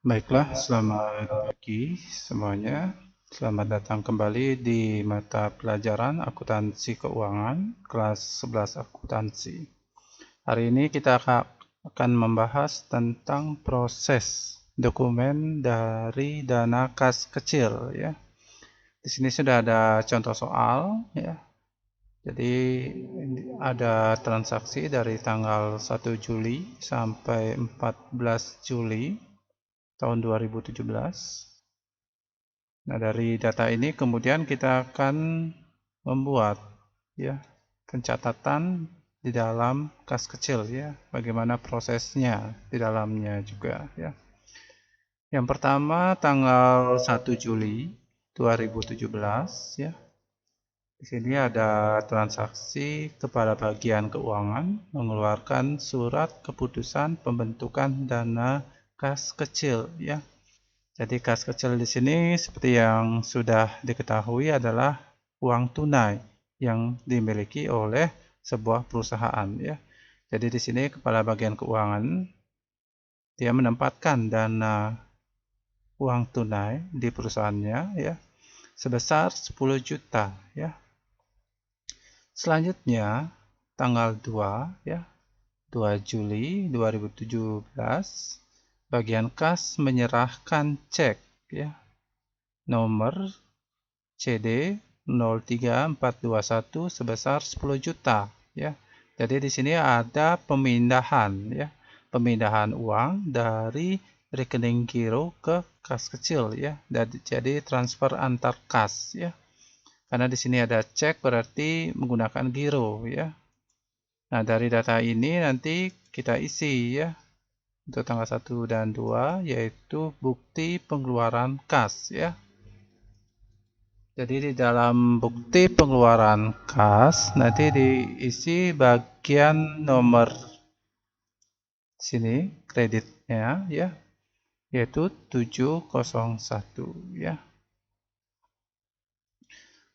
Baiklah, selamat pagi semuanya. Selamat datang kembali di mata pelajaran Akuntansi Keuangan, kelas 11 Akuntansi. Hari ini kita akan membahas tentang proses dokumen dari dana kas kecil ya. Di sini sudah ada contoh soal ya. Jadi ada transaksi dari tanggal 1 Juli sampai 14 Juli tahun 2017. Nah, dari data ini kemudian kita akan membuat ya pencatatan di dalam kas kecil ya, bagaimana prosesnya di dalamnya juga ya. Yang pertama tanggal 1 Juli 2017 ya. Di sini ada transaksi kepala bagian keuangan mengeluarkan surat keputusan pembentukan dana kas kecil ya. Jadi kas kecil di sini seperti yang sudah diketahui adalah uang tunai yang dimiliki oleh sebuah perusahaan ya. Jadi di sini kepala bagian keuangan dia menempatkan dana uang tunai di perusahaannya ya sebesar 10 juta ya. Selanjutnya tanggal 2 ya 2 Juli 2017 bagian kas menyerahkan cek ya nomor CD 03421 sebesar 10 juta ya. Jadi di sini ada pemindahan ya. Pemindahan uang dari rekening giro ke kas kecil ya. Jadi transfer antar kas ya. Karena di sini ada cek berarti menggunakan giro ya. Nah, dari data ini nanti kita isi ya. Untuk tanggal 1 dan 2 yaitu bukti pengeluaran kas ya. Jadi di dalam bukti pengeluaran kas nanti diisi bagian nomor sini kreditnya ya, yaitu 701 ya.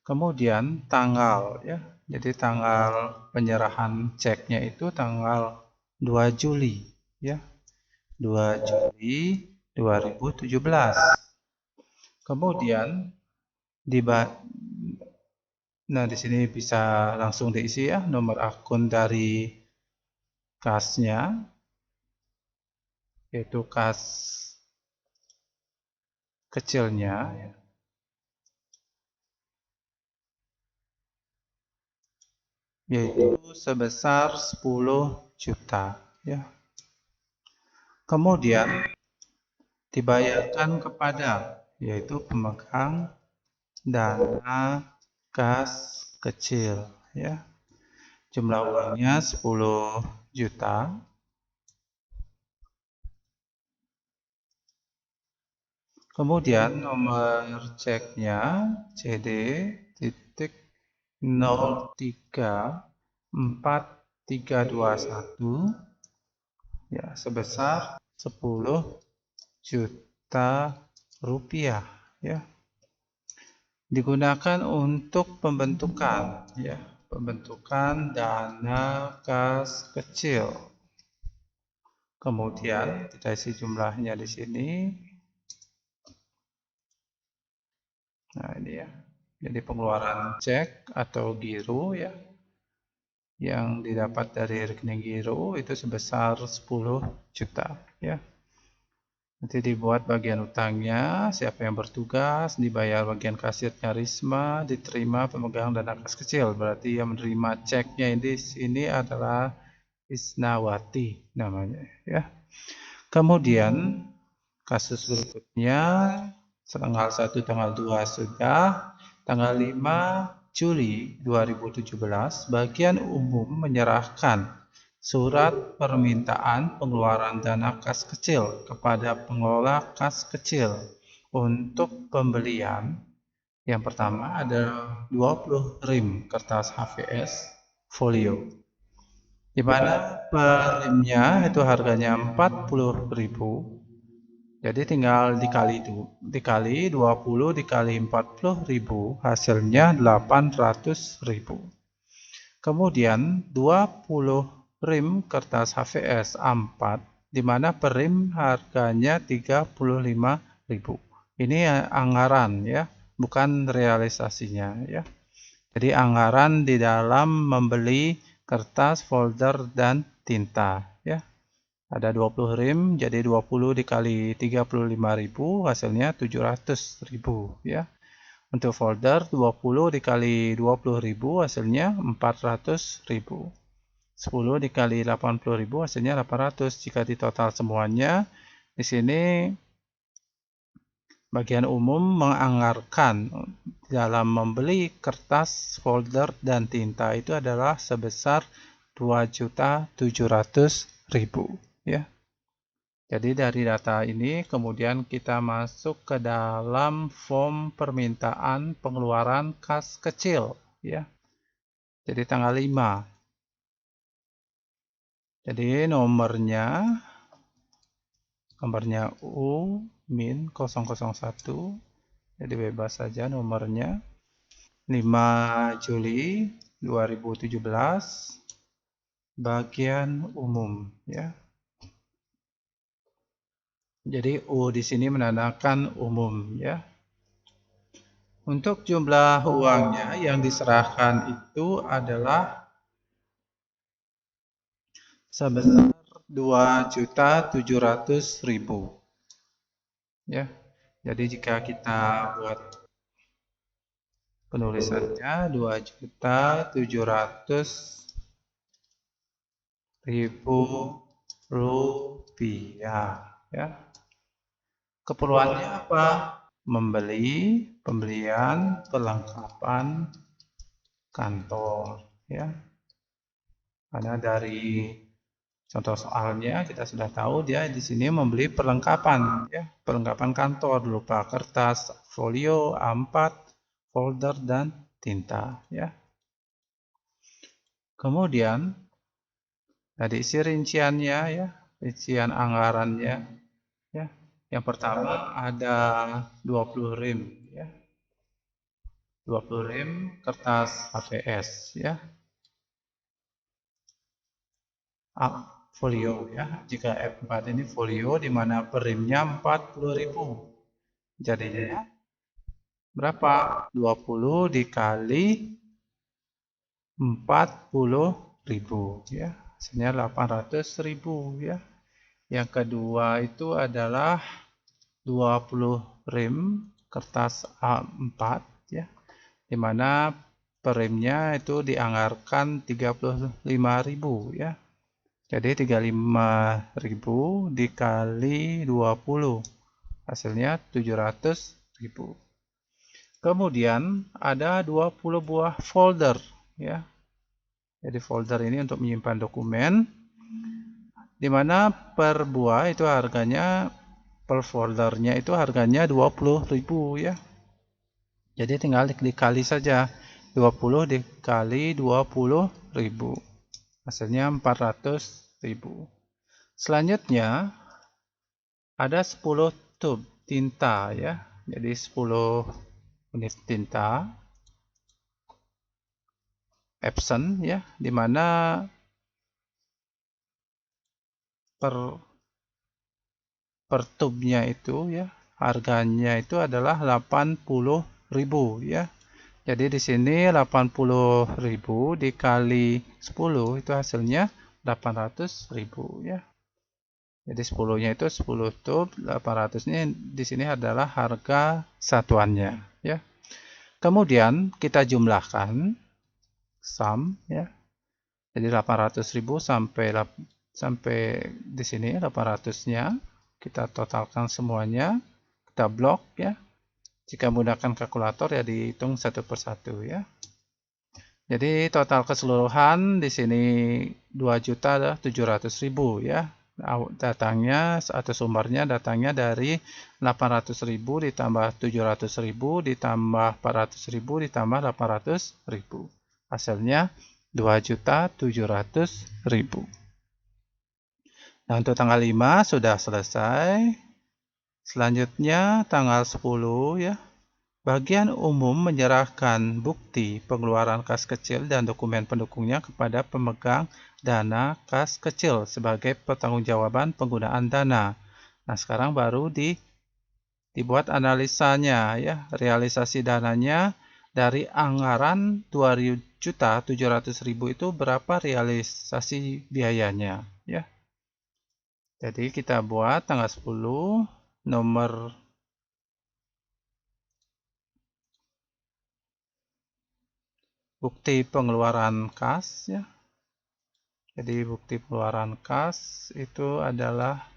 Kemudian tanggal ya. Jadi tanggal penyerahan ceknya itu tanggal 2 Juli ya. 2 Juli 2017. Kemudian nah di sini bisa langsung diisi ya nomor akun dari kasnya, yaitu kas kecilnya ya. Yaitu sebesar 10 juta ya. Kemudian dibayarkan kepada yaitu pemegang dana kas kecil ya. Jumlah uangnya 10 juta. Kemudian nomor ceknya CD titik 034321 ya sebesar 10 juta rupiah ya. Digunakan untuk pembentukan ya, pembentukan dana kas kecil. Kemudian kita isi jumlahnya di sini. Nah, ini ya. Jadi pengeluaran cek atau giro ya yang didapat dari rekening giro itu sebesar 10 juta ya. Nanti dibuat bagian utangnya, siapa yang bertugas, dibayar bagian kasirnya Risma, diterima pemegang dana kas kecil. Berarti yang menerima ceknya ini sini adalah Isnawati namanya ya. Kemudian kasus berikutnya tanggal 1 tanggal 2 sudah, tanggal 5 Juli 2017 bagian umum menyerahkan surat permintaan pengeluaran dana kas kecil kepada pengelola kas kecil untuk pembelian. Yang pertama ada 20 rim kertas HVS folio, di mana per rimnya itu harganya 40.000. Jadi tinggal dikali 20 dikali 40.000 hasilnya 800.000. Kemudian 20 rim kertas HVS A4 di mana per rim harganya 35.000. Ini anggaran ya, bukan realisasinya ya. Jadi anggaran di dalam membeli kertas, folder, dan tinta ya. Ada 20 rim, jadi 20 dikali 35.000 hasilnya 700.000 ya. Untuk folder 20 dikali 20.000 hasilnya 400.000. 10 dikali 80.000 hasilnya 800. Jika ditotal semuanya, di sini bagian umum menganggarkan dalam membeli kertas, folder, dan tinta itu adalah sebesar 2.700.000 ya. Jadi dari data ini kemudian kita masuk ke dalam form permintaan pengeluaran kas kecil ya. Jadi tanggal 5. Jadi nomornya U-001. Jadi bebas saja nomornya. 5 Juli 2017 bagian umum ya. Jadi U di sini menandakan umum ya. Untuk jumlah uangnya yang diserahkan itu adalah sebesar 2.700.000 ya. Jadi jika kita buat penulisannya 2.700.000 rupiah ya. Keperluannya apa? Pembelian perlengkapan kantor ya. Karena dari contoh soalnya kita sudah tahu dia di sini membeli perlengkapan ya, perlengkapan kantor berupa kertas, folio, A4, folder, dan tinta ya. Kemudian tadi isi rinciannya ya, rincian anggarannya ya. Yang pertama ada 20 rim ya. 20 rim kertas HVS ya. Folio ya. Jika F4 ini folio di mana per rimnya 40.000. Jadinya berapa? 20 dikali 40.000 ya. Hasilnya 800.000 ya. Yang kedua itu adalah 20 rim kertas A4 ya. Di mana per rimnya itu dianggarkan 35.000 ya. Jadi 35.000 dikali 20 hasilnya 700.000. Kemudian ada 20 buah folder ya. Jadi folder ini untuk menyimpan dokumen, di mana per buah itu harganya, per foldernya itu harganya 20.000 ya. Jadi tinggal dikali saja 20 dikali 20.000 hasilnya 400.000. Selanjutnya ada 10 tub tinta ya. Jadi 10 unit tinta Epson ya, di mana per tubnya itu ya harganya itu adalah 80.000 ya. Jadi di sini 80.000 dikali 10 itu hasilnya 800.000 ya. Jadi 10-nya itu 10 tub, 800-nya di sini adalah harga satuannya ya. Kemudian kita jumlahkan sum ya. Jadi 800.000 sampai di sini 800-nya kita totalkan semuanya, kita blok ya. Jika menggunakan kalkulator ya dihitung satu persatu ya. Jadi total keseluruhan di sini 2.700.000 ya. Datangnya atau sumbernya datangnya dari 800.000 ditambah 700.000 ditambah 400.000 ditambah 800.000. Hasilnya 2.700.000. Nah, untuk tanggal 5 sudah selesai. Selanjutnya tanggal 10 ya. Bagian umum menyerahkan bukti pengeluaran kas kecil dan dokumen pendukungnya kepada pemegang dana kas kecil sebagai pertanggungjawaban penggunaan dana. Nah, sekarang baru dibuat analisanya ya, realisasi dananya dari anggaran 2.700.000 itu berapa realisasi biayanya ya. Jadi kita buat tanggal 10 nomor bukti pengeluaran kas ya. Jadi bukti pengeluaran kas itu adalah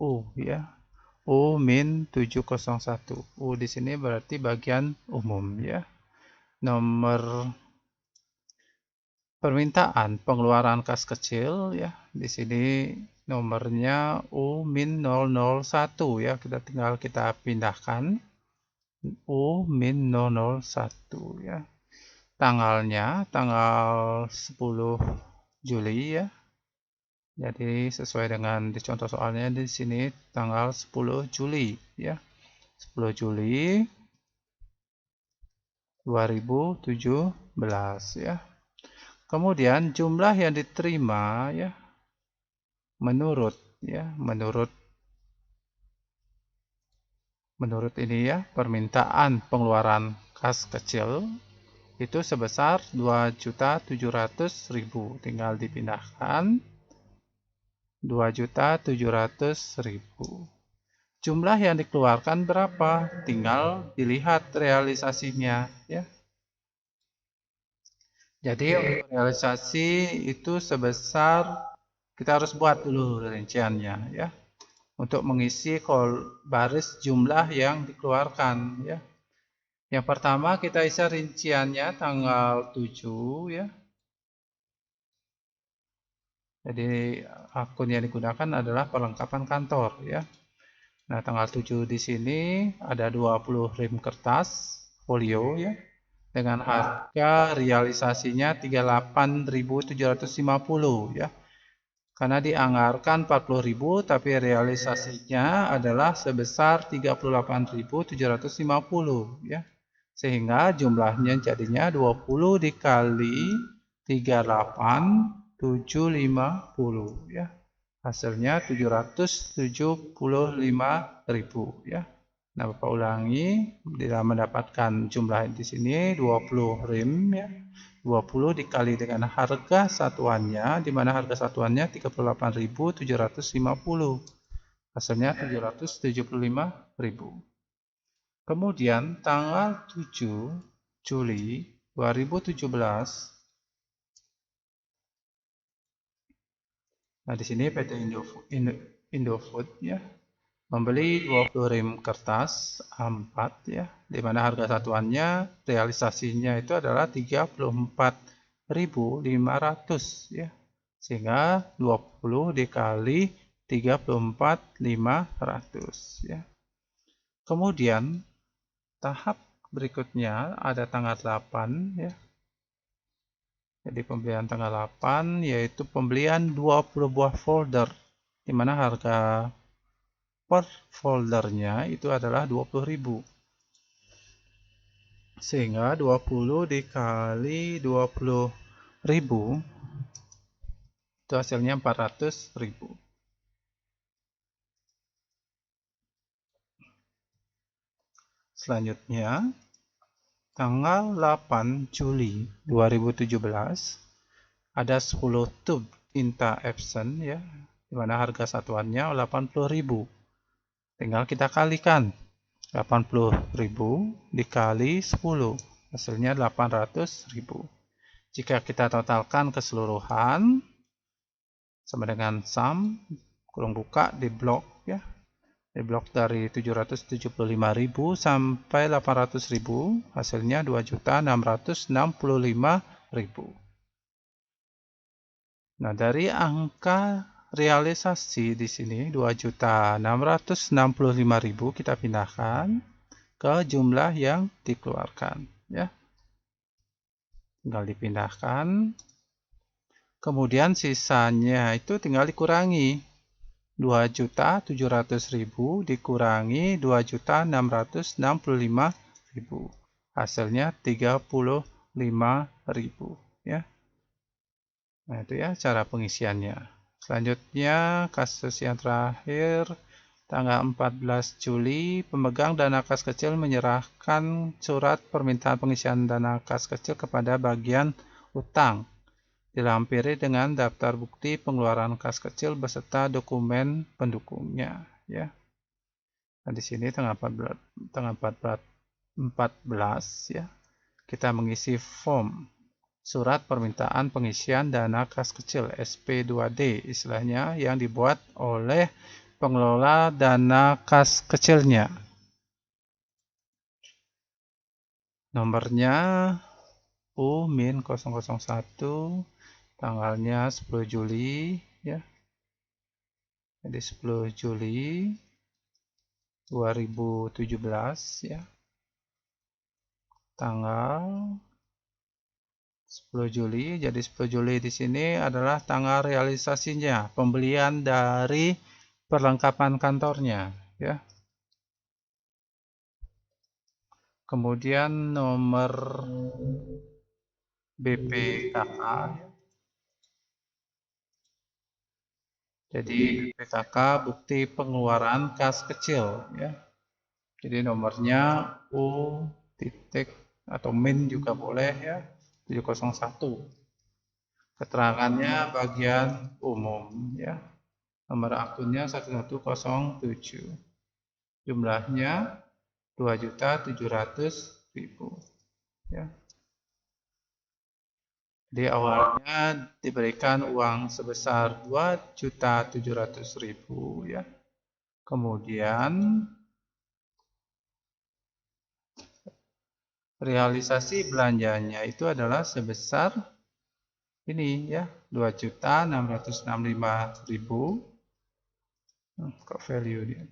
U ya. U-701. U di sini berarti bagian umum ya. Nomor permintaan pengeluaran kas kecil ya. Di sini nomornya U-001 ya. Kita pindahkan U-001 ya. Tanggalnya tanggal 10 Juli ya. Jadi sesuai dengan di contoh soalnya di sini tanggal 10 Juli ya. 10 Juli 2017 ya. Kemudian jumlah yang diterima ya menurut ini ya permintaan pengeluaran kas kecil itu sebesar 2.700.000. Tinggal dipindahkan 2.700.000. Jumlah yang dikeluarkan berapa? Tinggal dilihat realisasinya ya. Jadi untuk realisasi itu sebesar, kita harus buat dulu rinciannya ya. Untuk mengisi baris jumlah yang dikeluarkan ya. Yang pertama kita isi rinciannya tanggal 7 ya. Jadi akun yang digunakan adalah perlengkapan kantor ya. Nah, tanggal 7 di sini ada 20 rem kertas folio ya. Dengan harga realisasinya 38.750 ya. Karena dianggarkan 40.000 tapi realisasinya adalah sebesar 38.750 ya. Sehingga jumlahnya jadinya 20 dikali 38.750 ya. Hasilnya 775.000 ya. Nah, Bapak ulangi, dalam mendapatkan jumlah di sini 20 rem ya. 20 dikali dengan harga satuannya, di mana harga satuannya 38.750. Hasilnya 775.000. Kemudian tanggal 7 Juli 2017. Nah, di sini PT Indofood ya membeli 20 rem kertas A4 ya, di mana harga satuannya realisasinya itu adalah 34.500 ya. Sehingga 20 dikali 34.500 ya. Kemudian tahap berikutnya ada tanggal 8 ya. Jadi pembelian tanggal 8 yaitu pembelian 20 buah folder, di mana harga per foldernya itu adalah 20.000. Sehingga 20 dikali 20.000 itu hasilnya 400.000. Selanjutnya tanggal 8 Juli 2017 ada 10 tub tinta Epson ya, di mana harga satuannya 80.000. Tinggal kita kalikan 80.000 dikali 10, hasilnya 800.000. Jika kita totalkan keseluruhan sama dengan sum kurung buka di blok ya. Di blok dari 775.000 sampai 800.000, hasilnya 2.665.000. Nah, dari angka realisasi di sini 2.665.000 kita pindahkan ke jumlah yang dikeluarkan ya. Tinggal dipindahkan. Kemudian sisanya itu tinggal dikurangi 2.700.000 dikurangi 2.665.000. Hasilnya 35.000 ya. Nah, itu ya cara pengisiannya. Selanjutnya kasus yang terakhir, tanggal 14 Juli, pemegang dana kas kecil menyerahkan surat permintaan pengisian dana kas kecil kepada bagian utang. Dilampiri dengan daftar bukti pengeluaran kas kecil beserta dokumen pendukungnya ya. Nah, di sini tanggal 14 ya. Kita mengisi form surat permintaan pengisian dana kas kecil SP2D istilahnya yang dibuat oleh pengelola dana kas kecilnya. Nomornya U-001, tanggalnya 10 Juli ya. Jadi 10 Juli 2017 ya. Tanggal 10 Juli. Jadi 10 Juli di sini adalah tanggal realisasinya, pembelian dari perlengkapan kantornya ya. Kemudian nomor BPKK. Jadi BPKK bukti pengeluaran kas kecil ya. Jadi nomornya U titik atau min juga boleh ya, 701. Keterangannya bagian umum ya. Nomor akunnya 1107. Jumlahnya 2.700.000 ya. Di awalnya diberikan uang sebesar 2.700.000 ya. Kemudian realisasi belanjanya itu adalah sebesar ini ya, 2.665.000. Kok value dia?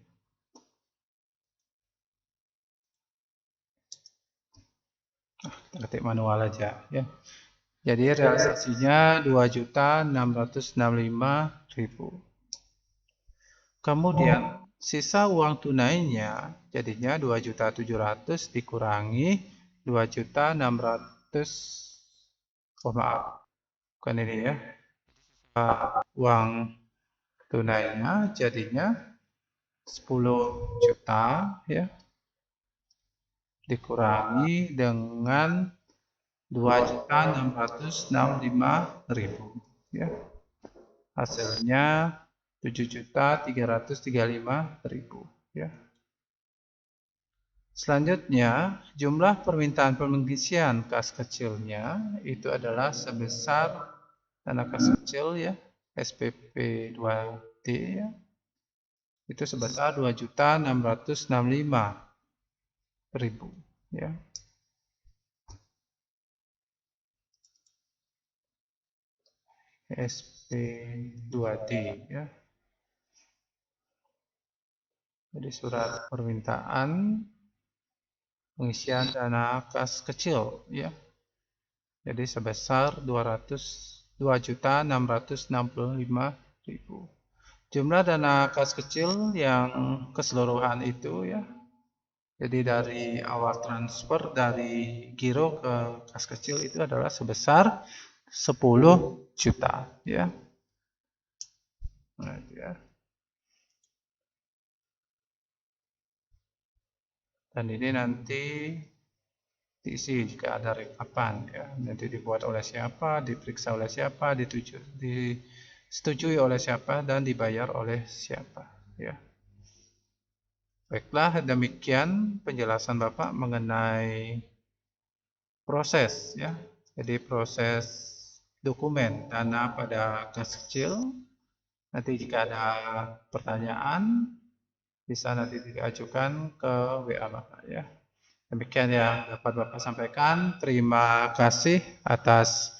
Kita ketik manual aja ya. Jadi realisasinya 2.665.000. Kemudian sisa uang tunainya jadinya 2.700.000 dikurangi 2.600.000. Oh maaf, bukan ini ya. Uang tunainya jadinya 10 juta ya. Dikurangi dengan 2.665.000 ya. Hasilnya 7.335.000 ya. Selanjutnya, jumlah permintaan pengisian kas kecilnya itu adalah sebesar dana kas kecil ya, SPP2D ya. Itu sebesar 2.665.000 ya. SP2D ya. Jadi surat permintaan pengisian dana kas kecil ya. Jadi sebesar 2.665.000. Jumlah dana kas kecil yang keseluruhan itu ya. Jadi dari awal transfer dari giro ke kas kecil itu adalah sebesar 10 juta ya. Nah, itu ya. Dan ini nanti diisi jika ada rekapan ya. Nanti dibuat oleh siapa, diperiksa oleh siapa, disetujui oleh siapa dan dibayar oleh siapa ya. Baiklah, demikian penjelasan Bapak mengenai proses ya. Jadi proses dokumen dana pada kas kecil. Nanti jika ada pertanyaan bisa nanti diajukan ke WA Bapak ya. Demikian yang dapat Bapak sampaikan. Terima kasih atas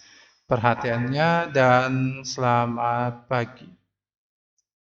perhatiannya dan selamat pagi.